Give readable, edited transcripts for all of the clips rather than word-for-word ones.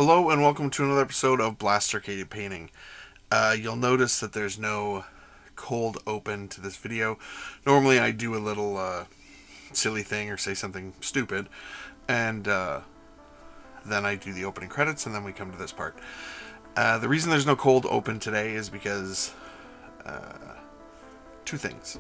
Hello and welcome to another episode of Blast Arcade Painting. You'll notice that there's no cold open to this video. Normally I do a little silly thing or say something stupid, and then I do the opening credits, and then we come to this part. The reason there's no cold open today is because two things.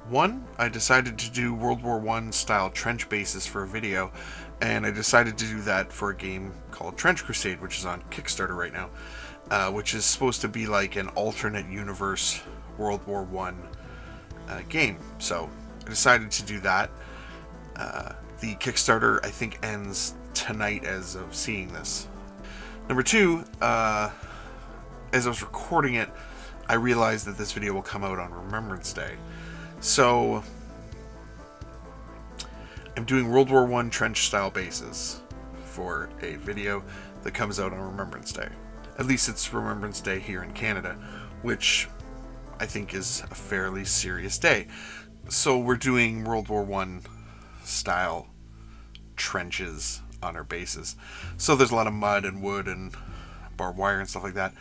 One, I decided to do World War I style trench bases for a video, and I decided to do that for a game called Trench Crusade, which is on Kickstarter right now, which is supposed to be like an alternate universe World War I game. So I decided to do that. The Kickstarter, I think, ends tonight as of seeing this. Number two, as I was recording it, I realized that this video will come out on Remembrance Day. So I'm doing World War I trench style bases for a video that comes out on Remembrance Day. At least it's Remembrance Day here in Canada, which I think is a fairly serious day. So we're doing World War I style trenches on our bases. So there's a lot of mud and wood and barbed wire and stuff like that.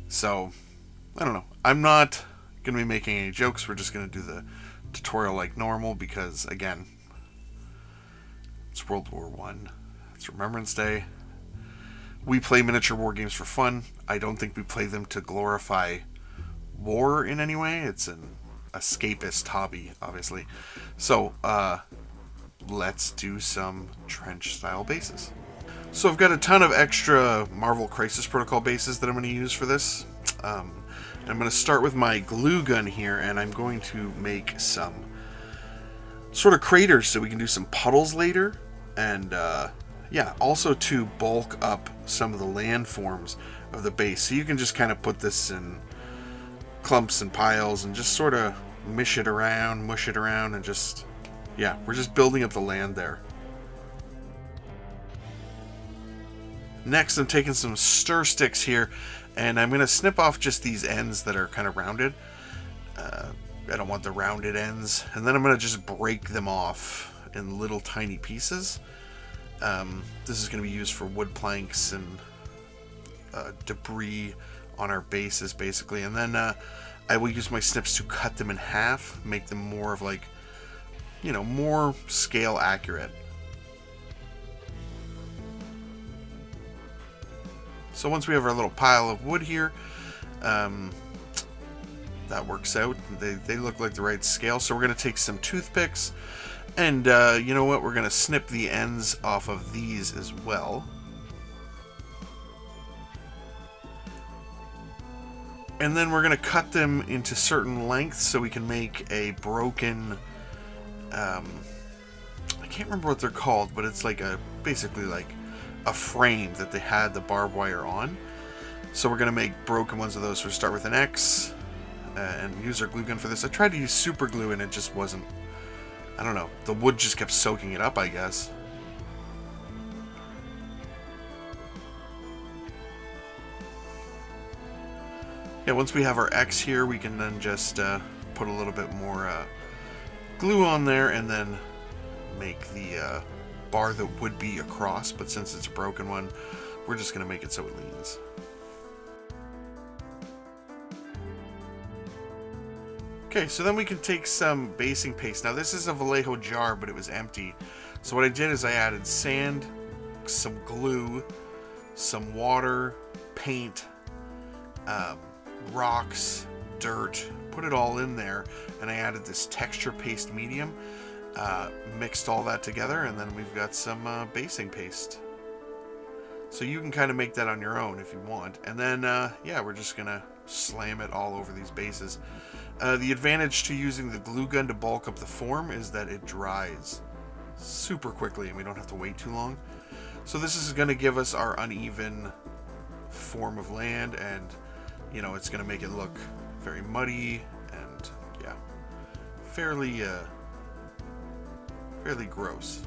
So I don't know. I'm not going to be making any jokes. We're just going to do the tutorial like normal because, again, it's World War I. It's Remembrance Day. We play miniature war games for fun. I don't think we play them to glorify war in any way. It's an escapist hobby, obviously. So, let's do some trench-style bases. So I've got a ton of extra Marvel Crisis Protocol bases that I'm going to use for this. I'm going to start with my glue gun here, and I'm going to make some sort of craters so we can do some puddles later. And yeah, also to bulk up some of the landforms of the base. So you can just kind of put this in clumps and piles and just sort of mush it around, and just, yeah, we're just building up the land there. Next, I'm taking some stir sticks here, and I'm going to snip off just these ends that are kind of rounded. I don't want the rounded ends. And then I'm going to just break them off in little tiny pieces. This is going to be used for wood planks and debris on our bases, basically. And then I will use my snips to cut them in half, make them more of like, you know, more scale accurate. So once we have our little pile of wood here, that works out. They look like the right scale. So we're going to take some toothpicks, and you know what? We're going to snip the ends off of these as well. And then we're going to cut them into certain lengths so we can make a broken, I can't remember what they're called, but it's like basically like a frame that they had the barbed wire on. So we're going to make broken ones of those. So we start with an X and use our glue gun for this. I tried to use super glue and it just wasn't, I don't know, the wood just kept soaking it up, I guess. Yeah, once we have our X here, we can then just put a little bit more glue on there and then make the bar that would be across, but since it's a broken one, we're just going to make it so it leans. Okay, so then we can take some basing paste. Now this is a Vallejo jar, but it was empty. So what I did is I added sand, some glue, some water, paint, rocks, dirt, put it all in there, and I added this texture paste medium. Mixed all that together, and then we've got some basing paste. So you can kind of make that on your own if you want. And then, yeah, we're just going to slam it all over these bases. The advantage to using the glue gun to bulk up the form is that it dries super quickly and we don't have to wait too long. So this is going to give us our uneven form of land, and, you know, it's going to make it look very muddy and, yeah, fairly gross.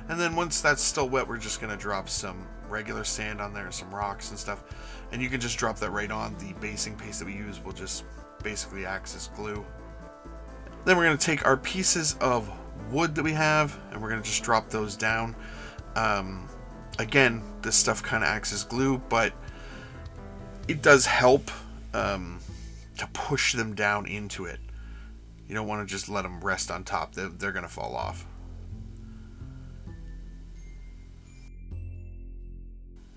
And then once that's still wet, we're just going to drop some regular sand on there, some rocks and stuff, and you can just drop that right on. The basing paste that we use will just basically act as glue. Then we're going to take our pieces of wood that we have, and we're going to just drop those down. Again, this stuff kind of acts as glue, but it does help to push them down into it. You don't want to just let them rest on top. They're going to fall off.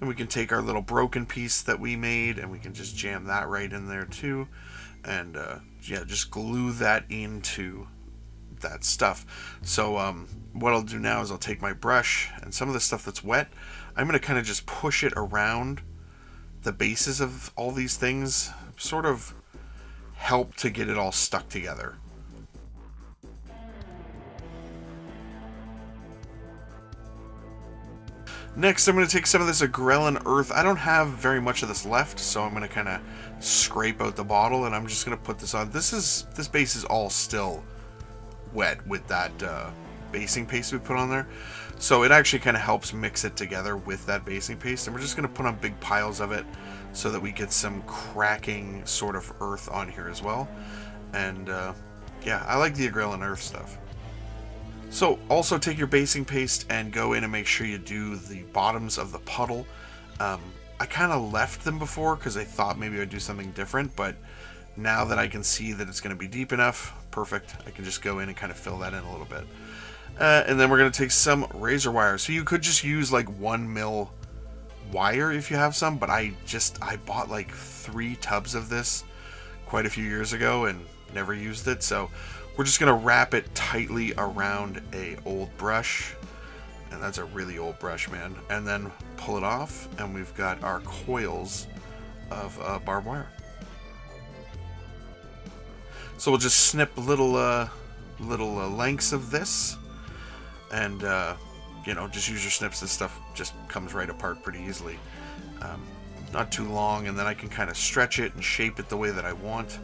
And we can take our little broken piece that we made and we can just jam that right in there too. And yeah, just glue that into that stuff. So what I'll do now is I'll take my brush and some of the stuff that's wet, I'm going to kind of just push it around the bases of all these things, sort of help to get it all stuck together. Next, I'm going to take some of this Agrellan Earth. I don't have very much of this left, so I'm going to kind of scrape out the bottle, and I'm just going to put this on. This base is all still wet with that basing paste we put on there. So it actually kind of helps mix it together with that basing paste. And we're just going to put on big piles of it so that we get some cracking sort of earth on here as well. And yeah, I like the Agrellan Earth stuff. So also take your basing paste and go in and make sure you do the bottoms of the puddle. I kind of left them before because I thought maybe I'd do something different, but now that I can see that it's going to be deep enough, perfect. I can just go in and kind of fill that in a little bit. And then we're going to take some razor wire. So you could just use like 1 mil wire if you have some, but I bought like 3 tubs of this quite a few years ago and never used it. So we're just going to wrap it tightly around a old brush. And that's a really old brush, man. And then pull it off, and we've got our coils of barbed wire. So we'll just snip little lengths of this, and you know, just use your snips. This stuff just comes right apart pretty easily. Not too long, and then I can kind of stretch it and shape it the way that I want,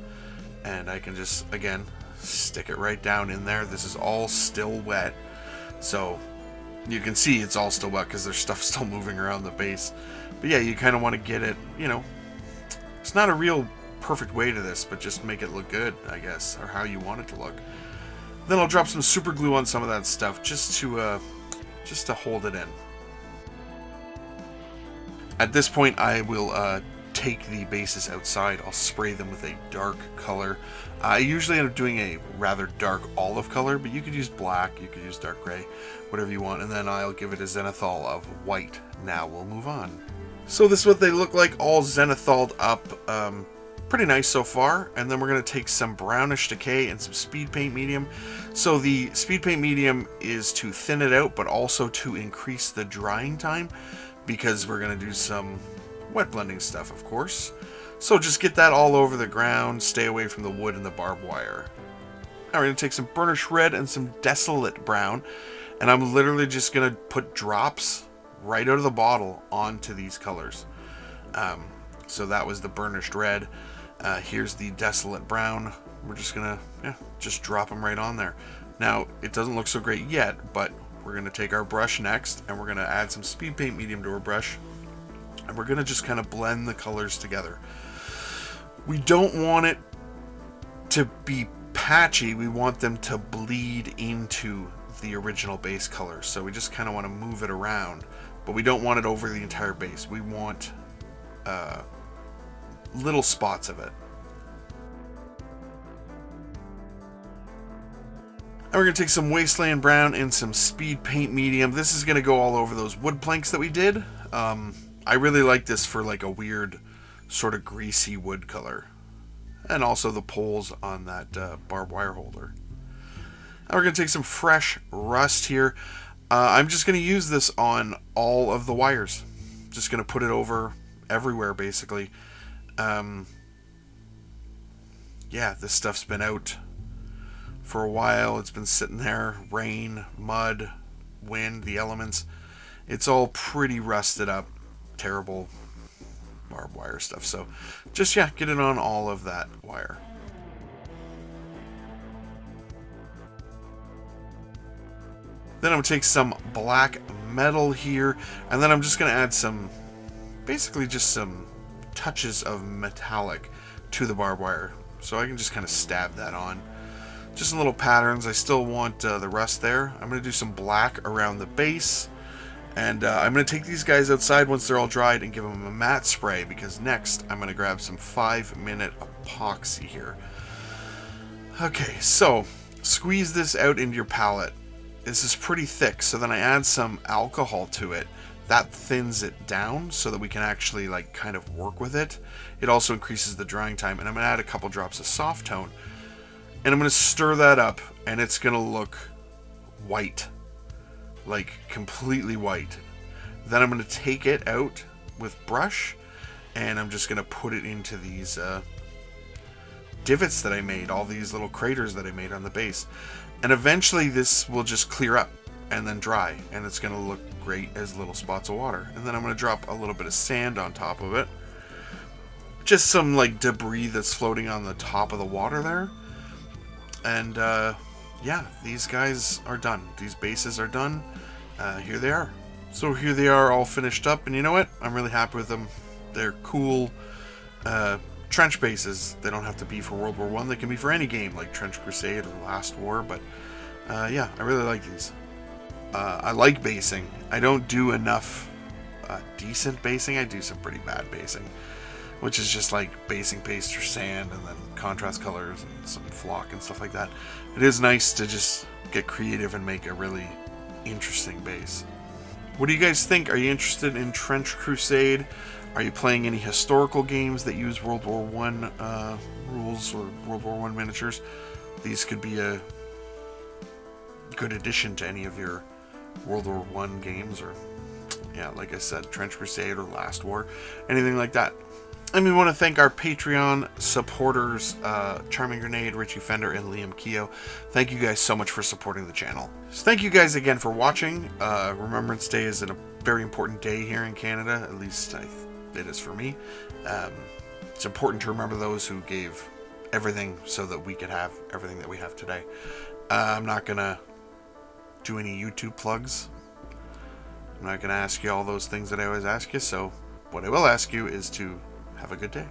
and I can just, again, stick it right down in there. This is all still wet, so you can see it's all still wet because there's stuff still moving around the base. But yeah, you kind of want to get it, you know, it's not a real perfect way to this, but just make it look good, I guess, or how you want it to look. Then I'll drop some super glue on some of that stuff just to hold it in. At this point, I will take the bases outside. I'll spray them with a dark color. I usually end up doing a rather dark olive color, but you could use black, you could use dark gray, whatever you want, and then I'll give it a zenithal of white. Now we'll move on. So this is what they look like, all zenithaled up. Pretty nice so far. And then we're going to take some brownish decay and some speed paint medium. So the speed paint medium is to thin it out, but also to increase the drying time, because we're going to do some wet blending stuff, of course. So just get that all over the ground, stay away from the wood and the barbed wire. Now we're going to take some burnished red and some desolate brown, and I'm literally just going to put drops right out of the bottle onto these colors. So that was the burnished red. Here's the desolate brown. We're just going to just drop them right on there. Now, it doesn't look so great yet, but we're going to take our brush next, and we're going to add some speed paint medium to our brush, and we're going to just kind of blend the colors together. We don't want it to be patchy. We want them to bleed into the original base color. So we just kind of want to move it around, but we don't want it over the entire base. We want little spots of it. And we're going to take some Wasteland Brown and some Speed Paint Medium. This is going to go all over those wood planks that we did. I really like this for like a weird sort of greasy wood color. And also the poles on that barbed wire holder. And we're going to take some fresh rust here. I'm just going to use this on all of the wires. Just going to put it over everywhere, basically. Yeah, this stuff's been out for a while. It's been sitting there. Rain, mud, wind, the elements. It's all pretty rusted up. Terrible barbed wire stuff. So just, yeah, get it on all of that wire. Then I'm going to take some black metal here, and then I'm just going to add some, basically just some touches of metallic to the barbed wire. So I can just kind of stab that on. Just in little patterns. I still want the rust there. I'm going to do some black around the base, And I'm going to take these guys outside once they're all dried and give them a matte spray, because next I'm going to grab some 5-minute epoxy here. Okay, so squeeze this out into your palette. This is pretty thick, so then I add some alcohol to it. That thins it down so that we can actually like kind of work with it. It also increases the drying time, and I'm going to add a couple drops of soft tone. And I'm going to stir that up, and it's going to look white. Like completely white. Then I'm going to take it out with brush, and I'm just going to put it into these divots that I made, all these little craters that I made on the base. And eventually this will just clear up and then dry, and it's going to look great as little spots of water. And then I'm going to drop a little bit of sand on top of it. Just some like debris that's floating on the top of the water there. And yeah, these guys are done. These bases are done. Here they are. So here they are all finished up, and you know what? I'm really happy with them. They're cool trench bases. They don't have to be for World War I. They can be for any game, like Trench Crusade or Last War, but yeah, I really like these. I like basing. I don't do enough decent basing. I do some pretty bad basing, which is just like basing paste or sand and then contrast colors and some flock and stuff like that. It is nice to just get creative and make a really interesting base. What do you guys think? Are you interested in Trench Crusade? Are you playing any historical games that use World War I rules or World War I miniatures? These could be a good addition to any of your World War I games, or yeah, like I said, Trench Crusade or Last War, anything like that. And we want to thank our Patreon supporters, Charming Grenade, Richie Fender, and Liam Keogh. Thank you guys so much for supporting the channel. So thank you guys again for watching. Remembrance Day is a very important day here in Canada, at least it is for me. It's important to remember those who gave everything so that we could have everything that we have today. I'm not going to do any YouTube plugs. I'm not going to ask you all those things that I always ask you, so what I will ask you is to have a good day.